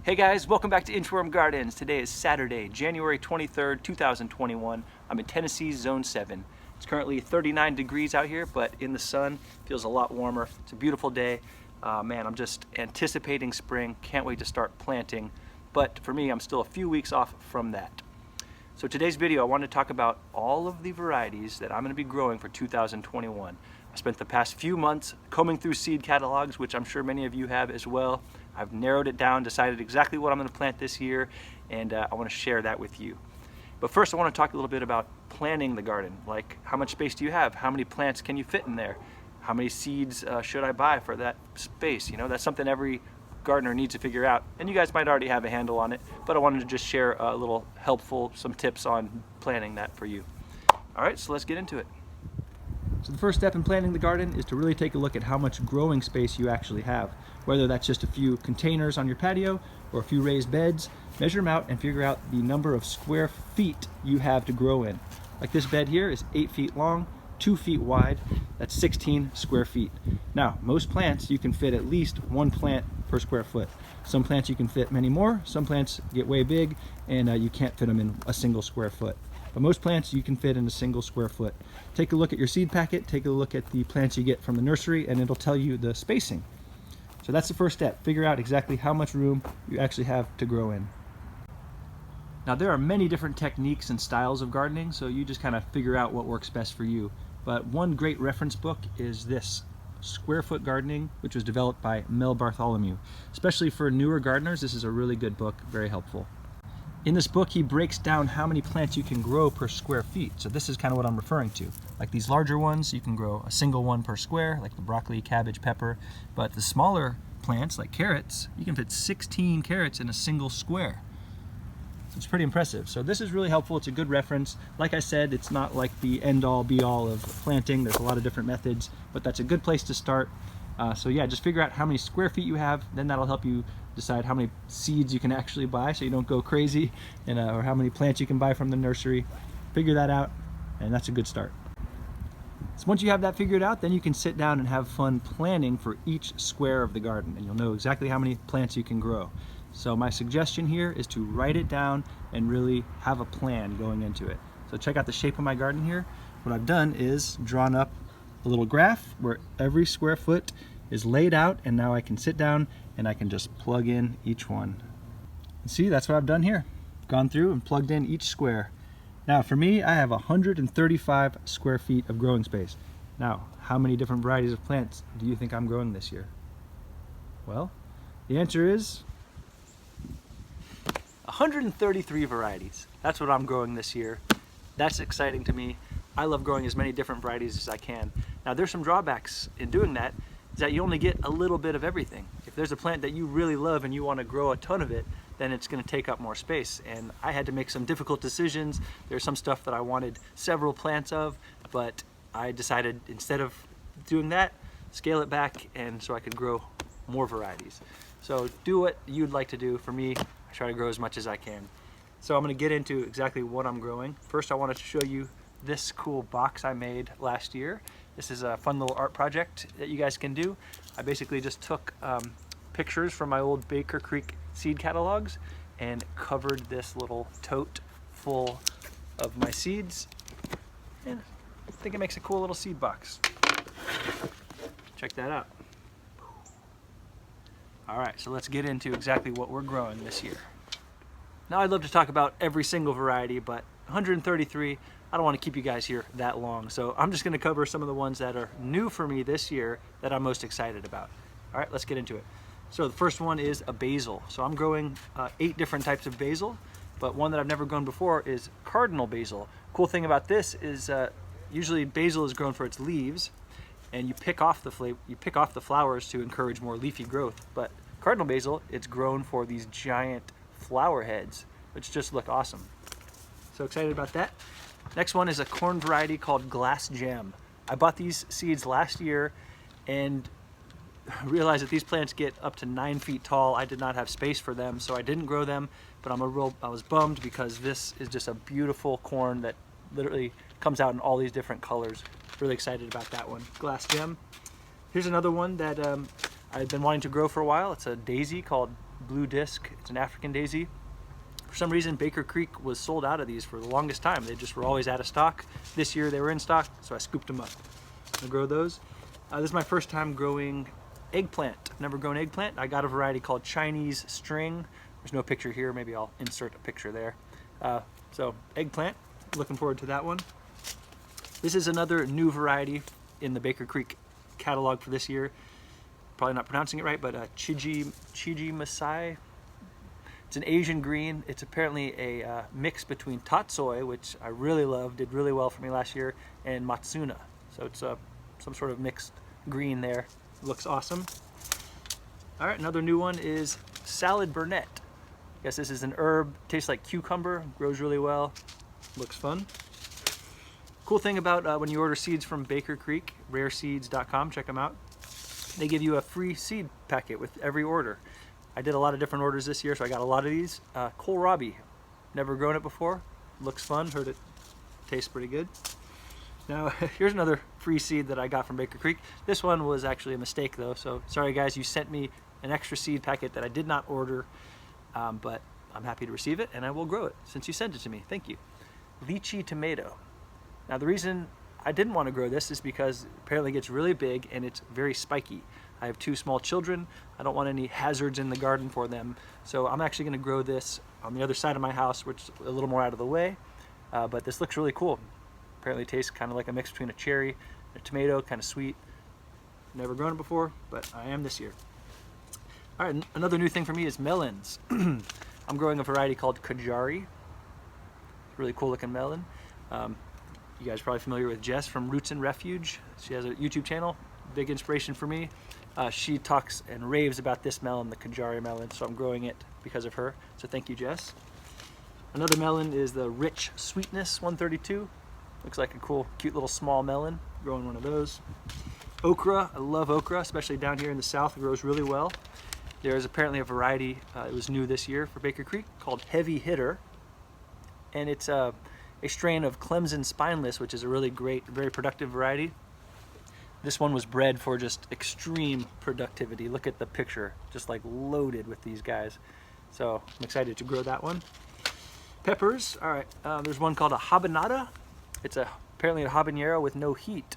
Hey guys, welcome back to Inchworm Gardens. Today is Saturday, January 23rd, 2021. I'm in Tennessee's Zone 7. It's currently 39 degrees out here, but in the sun, feels a lot warmer. It's a beautiful day. Man, I'm just anticipating spring. Can't wait to start planting. But for me, I'm still a few weeks off from that. So today's video, I want to talk about all of the varieties that I'm going to be growing for 2021. I spent the past few months combing through seed catalogs, which I'm sure many of you have as well. I've narrowed it down, decided exactly what I'm going to plant this year, and I want to share that with you. But first, I want to talk a little bit about planning the garden. Like, how much space do you have? How many plants can you fit in there? How many seeds should I buy for that space? You know, that's something every gardener needs to figure out, and you guys might already have a handle on it, but I wanted to just share a little some tips on planning that for you. All right, so let's get into it. So the first step in planting the garden is to really take a look at how much growing space you actually have. Whether that's just a few containers on your patio or a few raised beds, measure them out and figure out the number of square feet you have to grow in. Like this bed here is 8 feet long, 2 feet wide, that's 16 square feet. Now, most plants you can fit at least one plant per square foot. Some plants you can fit many more, some plants get way big and you can't fit them in a single square foot. But most plants you can fit in a single square foot. Take a look at your seed packet, take a look at the plants you get from the nursery, and it'll tell you the spacing. So that's the first step. Figure out exactly how much room you actually have to grow in. Now there are many different techniques and styles of gardening, so you just kind of figure out what works best for you. But one great reference book is this, Square Foot Gardening, which was developed by Mel Bartholomew. Especially for newer gardeners, this is a really good book, very helpful. In this book, he breaks down how many plants you can grow per square feet. So this is kind of what I'm referring to. Like these larger ones, you can grow a single one per square, like the broccoli, cabbage, pepper. But the smaller plants, like carrots, you can fit 16 carrots in a single square. So it's pretty impressive. So this is really helpful. It's a good reference. Like I said, it's not like the end-all, be-all of planting. There's a lot of different methods, but that's a good place to start. So yeah, just figure out how many square feet you have, then that'll help you decide how many seeds you can actually buy so you don't go crazy, and or how many plants you can buy from the nursery. Figure that out, and that's a good start. So once you have that figured out, then you can sit down and have fun planning for each square of the garden, and you'll know exactly how many plants you can grow. So my suggestion here is to write it down and really have a plan going into it. So check out the shape of my garden here. What I've done is drawn up a little graph where every square foot is laid out, and now I can sit down and I can just plug in each one. And see, that's what I've done here. Gone through and plugged in each square. Now for me, I have 135 square feet of growing space. Now, how many different varieties of plants do you think I'm growing this year? Well, the answer is 133 varieties. That's what I'm growing this year. That's exciting to me. I love growing as many different varieties as I can. Now there's some drawbacks in doing that, is that you only get a little bit of everything. If there's a plant that you really love and you want to grow a ton of it, then it's going to take up more space. And I had to make some difficult decisions. There's some stuff that I wanted several plants of, but I decided instead of doing that, scale it back, and so I could grow more varieties. So do what you'd like to do. For me, I try to grow as much as I can. So I'm going to get into exactly what I'm growing. First, I wanted to show you this cool box I made last year. This is a fun little art project that you guys can do. I basically just took pictures from my old Baker Creek seed catalogs and covered this little tote full of my seeds, and I think it makes a cool little seed box. Check that out. All right, so let's get into exactly what we're growing this year. Now I'd love to talk about every single variety, but 133, I don't want to keep you guys here that long, so I'm just going to cover some of the ones that are new for me this year that I'm most excited about. All right, let's get into it. So the first one is a basil. So I'm growing 8 different types of basil, but one that I've never grown before is Cardinal basil. Cool thing about this is usually basil is grown for its leaves, and you pick off the flowers to encourage more leafy growth. But Cardinal basil, it's grown for these giant flower heads, which just look awesome. So excited about that. Next one is a corn variety called Glass Gem. I bought these seeds last year and realized that these plants get up to 9 feet tall. I did not have space for them, so I didn't grow them, but I was bummed because this is just a beautiful corn that literally comes out in all these different colors. Really excited about that one. Glass Gem. Here's another one that I've been wanting to grow for a while. It's a daisy called blue disc. It's an African daisy. For some reason, Baker Creek was sold out of these for the longest time. They just were always out of stock. This year they were in stock, so I scooped them up. I'm gonna grow those. This is my first time growing eggplant. I've never grown eggplant. I got a variety called Chinese string. There's no picture here. Maybe I'll insert a picture there. So eggplant, looking forward to that one. This is another new variety in the Baker Creek catalog for this year. Probably not pronouncing it right, but Chiji Masai. It's an Asian green. It's apparently a mix between Tatsoi, which I really love, did really well for me last year, and Matsuna. So it's some sort of mixed green there. Looks awesome. All right, another new one is Salad Burnet. I guess this is an herb, tastes like cucumber, grows really well, looks fun. Cool thing about when you order seeds from Baker Creek, rareseeds.com, check them out. They give you a free seed packet with every order. I did a lot of different orders this year, so I got a lot of these. Kohlrabi, never grown it before, looks fun, heard it tastes pretty good. Now, here's another free seed that I got from Baker Creek. This one was actually a mistake though, so sorry guys, you sent me an extra seed packet that I did not order, but I'm happy to receive it and I will grow it since you sent it to me. Thank you. Lychee tomato. Now the reason I didn't want to grow this is because apparently it gets really big and it's very spiky. I have 2 small children. I don't want any hazards in the garden for them. So I'm actually going to grow this on the other side of my house, which is a little more out of the way. But this looks really cool. Apparently it tastes kind of like a mix between a cherry and a tomato, kind of sweet. Never grown it before, but I am this year. All right, another new thing for me is melons. I'm growing a variety called Kajari. Really cool looking melon. You guys are probably familiar with Jess from Roots and Refuge. She has a YouTube channel, big inspiration for me. She talks and raves about this melon, the Kajari melon, so I'm growing it because of her. So thank you, Jess. Another melon is the Rich Sweetness 132. Looks like a cool, cute little small melon. Growing one of those. Okra, I love okra, especially down here in the south. It grows really well. There is apparently a variety, it was new this year for Baker Creek, called Heavy Hitter. And it's a strain of Clemson Spineless, which is a really great, very productive variety. This one was bred for just extreme productivity. Look at the picture, just like loaded with these guys. So I'm excited to grow that one. Peppers, all right, there's one called a Habanada. It's apparently a habanero with no heat.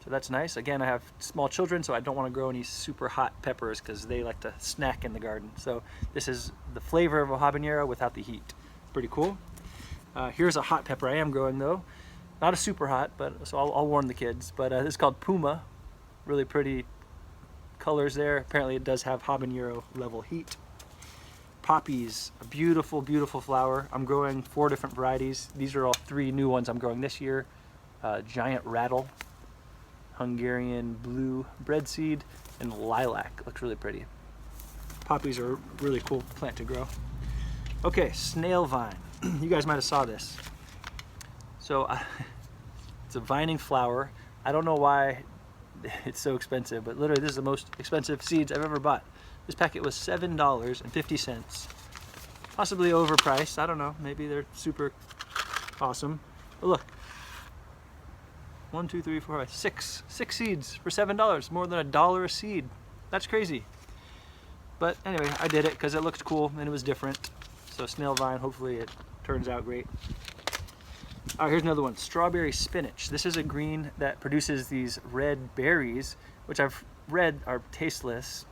So that's nice. Again, I have small children, so I don't want to grow any super hot peppers because they like to snack in the garden. So this is the flavor of a habanero without the heat. Pretty cool. Here's a hot pepper I am growing though. Not a super hot, but so I'll warn the kids. But this is called Puma. Really pretty colors there. Apparently it does have habanero level heat. Poppies, a beautiful, beautiful flower. I'm growing 4 different varieties. These are all 3 new ones I'm growing this year. Giant Rattle, Hungarian Blue Breadseed, and Lilac. Looks really pretty. Poppies are a really cool plant to grow. Okay, snail vine. You guys might have saw this. So it's a vining flower. I don't know why it's so expensive, but literally this is the most expensive seeds I've ever bought. This packet was $7.50. Possibly overpriced. I don't know. Maybe they're super awesome. But look. 1, 2, 3, 4, 5, 6 seeds for $7. More than $1 a seed. That's crazy. But anyway, I did it because it looked cool and it was different. So snail vine, hopefully it turns out great. All right, here's another one, strawberry spinach. This is a green that produces these red berries, which I've read are tasteless.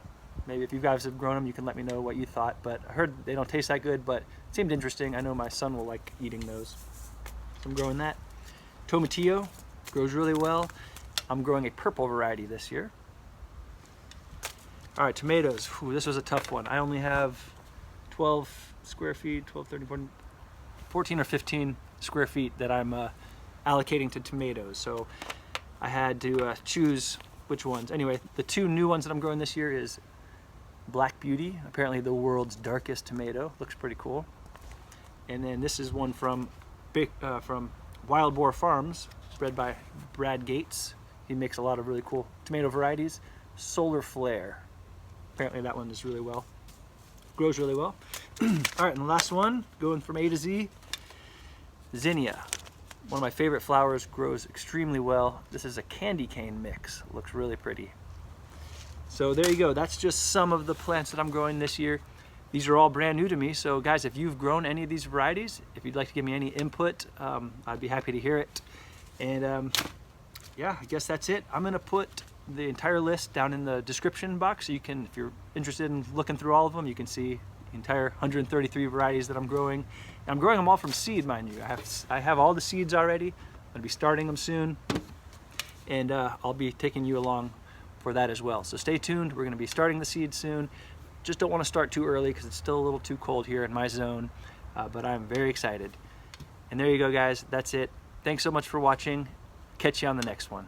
Maybe if you guys have grown them, you can let me know what you thought. But I heard they don't taste that good, but it seemed interesting. I know my son will like eating those. So I'm growing that. Tomatillo grows really well. I'm growing a purple variety this year. All right, tomatoes. Whew, this was a tough one. I only have 12 square feet, 12, 13, 14 or 15 square feet that I'm allocating to tomatoes. So I had to choose which ones. Anyway, the 2 new ones that I'm growing this year is Black Beauty, apparently the world's darkest tomato. Looks pretty cool. And then this is one from Wild Boar Farms, bred by Brad Gates. He makes a lot of really cool tomato varieties. Solar Flare. Apparently that one is really well. Grows really well. All right, and the last one, going from A to Z, Zinnia. One of my favorite flowers, grows extremely well. This is a candy cane mix. Looks really pretty. So there you go. That's just some of the plants that I'm growing this year. these are all brand new to me. So guys, if you've grown any of these varieties, if you'd like to give me any input, I'd be happy to hear it. And yeah, I guess that's it. I'm gonna put the entire list down in the description box, so you can, if you're interested in looking through all of them, you can see the entire 133 varieties that I'm growing. And I'm growing them all from seed, mind you. I have all the seeds already. I'm gonna be starting them soon, and I'll be taking you along for that as well. So stay tuned. We're gonna be starting the seeds soon. Just don't want to start too early because it's still a little too cold here in my zone, but I'm very excited. And there you go, guys. That's it. Thanks so much for watching. Catch you on the next one.